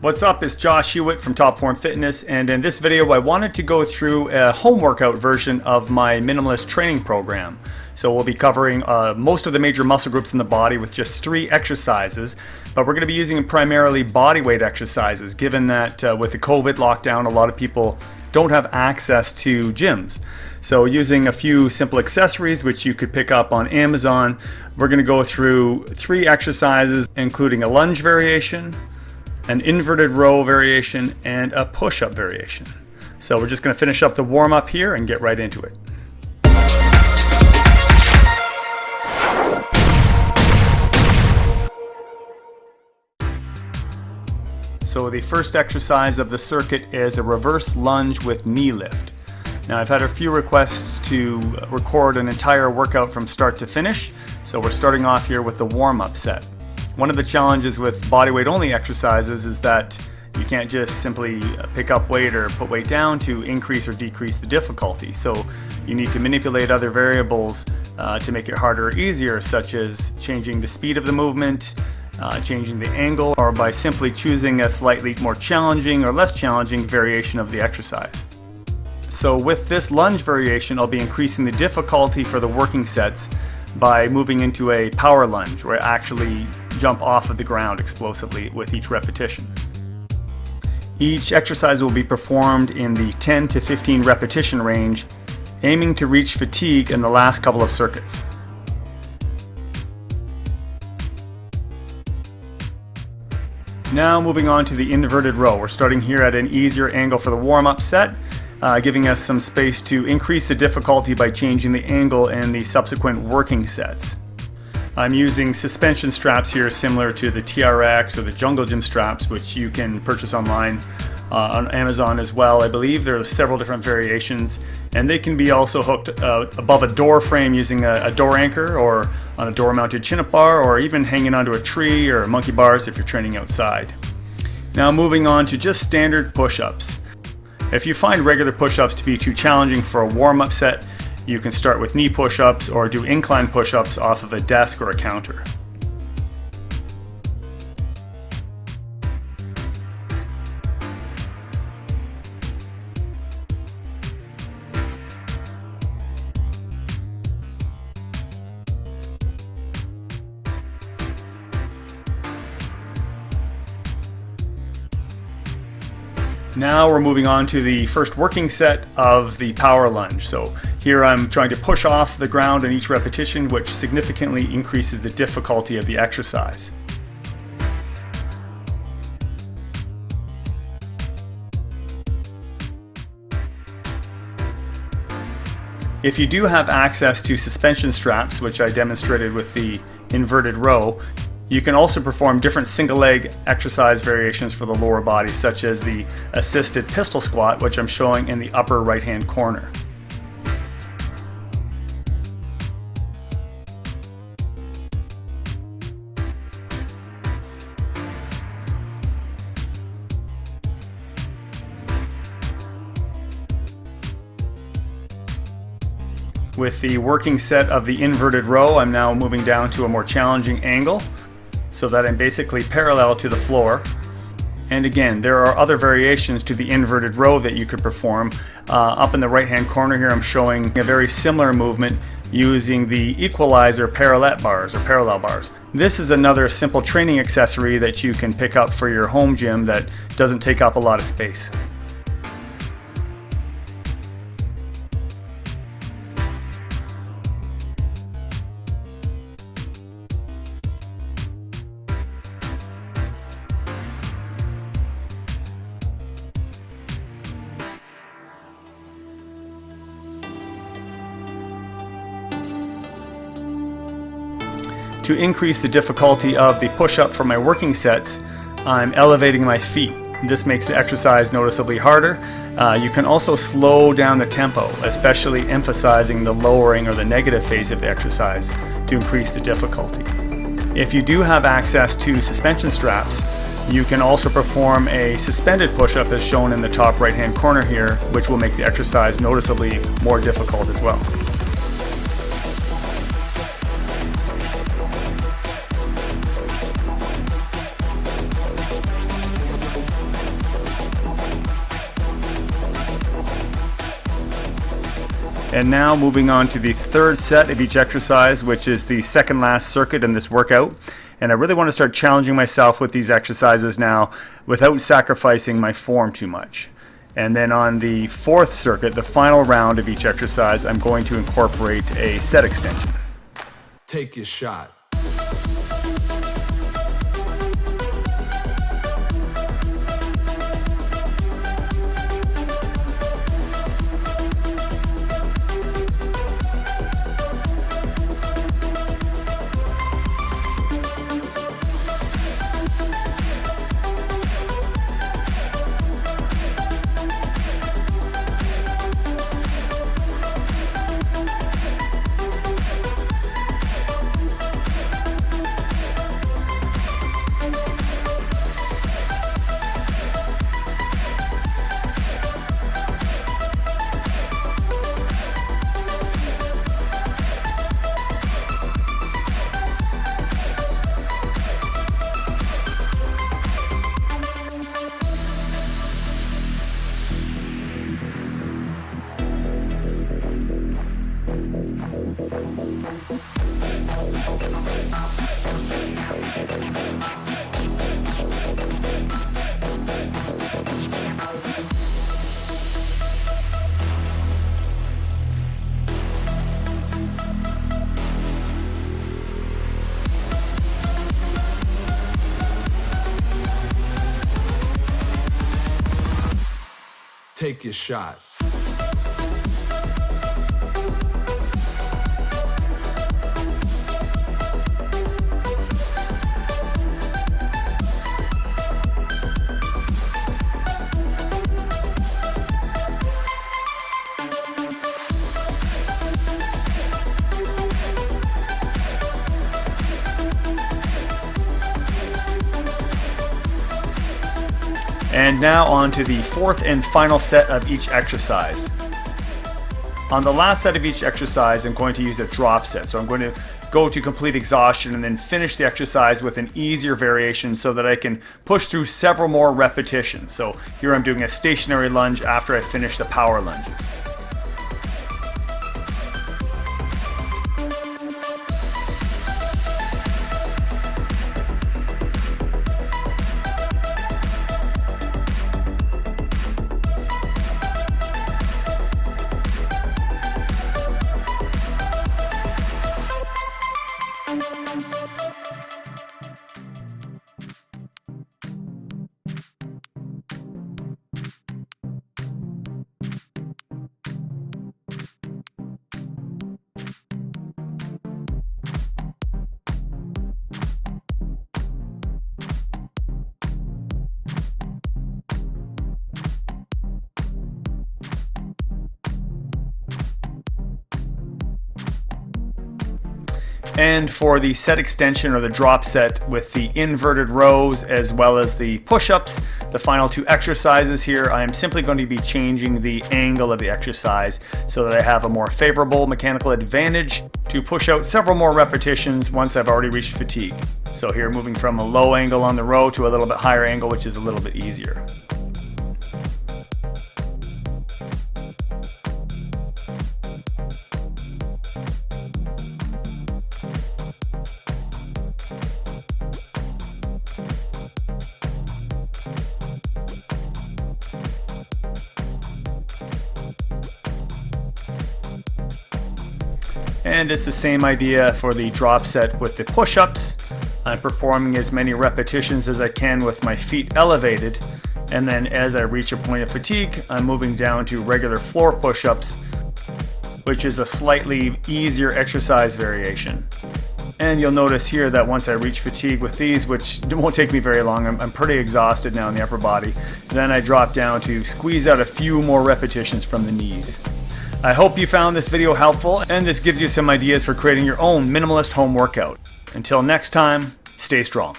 What's up, it's Josh Hewitt from Top Form Fitness, and in this video I wanted to go through a home workout version of my minimalist training program. So we'll be covering most of the major muscle groups in the body with just 3 exercises, but we're going to be using primarily body weight exercises, given that with the COVID lockdown a lot of people don't have access to gyms. So using a few simple accessories which you could pick up on Amazon, we're going to go through 3 exercises including a lunge variation, an inverted row variation, and a push-up variation. So we're just going to finish up the warm-up here and get right into it. So the first exercise of the circuit is a reverse lunge with knee lift. Now I've had a few requests to record an entire workout from start to finish, so we're starting off here with the warm-up set. One of the challenges with bodyweight only exercises is that you can't just simply pick up weight or put weight down to increase or decrease the difficulty. So you need to manipulate other variables to make it harder or easier, such as changing the speed of the movement, changing the angle, or by simply choosing a slightly more challenging or less challenging variation of the exercise. So with this lunge variation, I'll be increasing the difficulty for the working sets by moving into a power lunge, where I actually jump off of the ground explosively with each repetition. Each exercise will be performed in the 10 to 15 repetition range, aiming to reach fatigue in the last couple of circuits. Now moving on to the inverted row. We're starting here at an easier angle for the warm-up set, giving us some space to increase the difficulty by changing the angle in the subsequent working sets. I'm using suspension straps here similar to the TRX or the Jungle Gym straps, which you can purchase online on Amazon as well. I believe there are several different variations, and they can be also hooked above a door frame using a door anchor, or on a door mounted chin-up bar, or even hanging onto a tree or monkey bars if you're training outside. Now moving on to just standard push-ups. If you find regular push-ups to be too challenging for a warm-up set, you can start with knee push-ups or do incline push-ups off of a desk or a counter. Now we're moving on to the first working set of the power lunge. So here I'm trying to push off the ground in each repetition, which significantly increases the difficulty of the exercise. If you do have access to suspension straps, which I demonstrated with the inverted row, you can also perform different single leg exercise variations for the lower body, such as the assisted pistol squat, which I'm showing in the upper right hand corner. With the working set of the inverted row, I'm now moving down to a more challenging angle, so that I'm basically parallel to the floor. And again, there are other variations to the inverted row that you could perform. Up in the right hand corner here I'm showing a very similar movement using the equalizer parallel bars. This is another simple training accessory that you can pick up for your home gym that doesn't take up a lot of space. To increase the difficulty of the push-up for my working sets, I'm elevating my feet. This makes the exercise noticeably harder. You can also slow down the tempo, especially emphasizing the lowering or the negative phase of the exercise to increase the difficulty. If you do have access to suspension straps, you can also perform a suspended push-up as shown in the top right-hand corner here, which will make the exercise noticeably more difficult as well. And now moving on to the third set of each exercise, which is the second last circuit in this workout. And I really want to start challenging myself with these exercises now without sacrificing my form too much. And then on the fourth circuit, the final round of each exercise, I'm going to incorporate a set extension. Take your shot. Take your shot. And now on to the fourth and final set of each exercise. On the last set of each exercise, I'm going to use a drop set. So I'm going to go to complete exhaustion and then finish the exercise with an easier variation so that I can push through several more repetitions. So here I'm doing a stationary lunge after I finish the power lunges. And for the set extension or the drop set with the inverted rows as well as the push-ups, the final two exercises here, I am simply going to be changing the angle of the exercise so that I have a more favorable mechanical advantage to push out several more repetitions once I've already reached fatigue. So here moving from a low angle on the row to a little bit higher angle, which is a little bit easier. And it's the same idea for the drop set with the push-ups. I'm performing as many repetitions as I can with my feet elevated, and then as I reach a point of fatigue, I'm moving down to regular floor push-ups, which is a slightly easier exercise variation. And you'll notice here that once I reach fatigue with these, which won't take me very long, I'm pretty exhausted now in the upper body, then I drop down to squeeze out a few more repetitions from the knees. I hope you found this video helpful, and this gives you some ideas for creating your own minimalist home workout. Until next time, stay strong.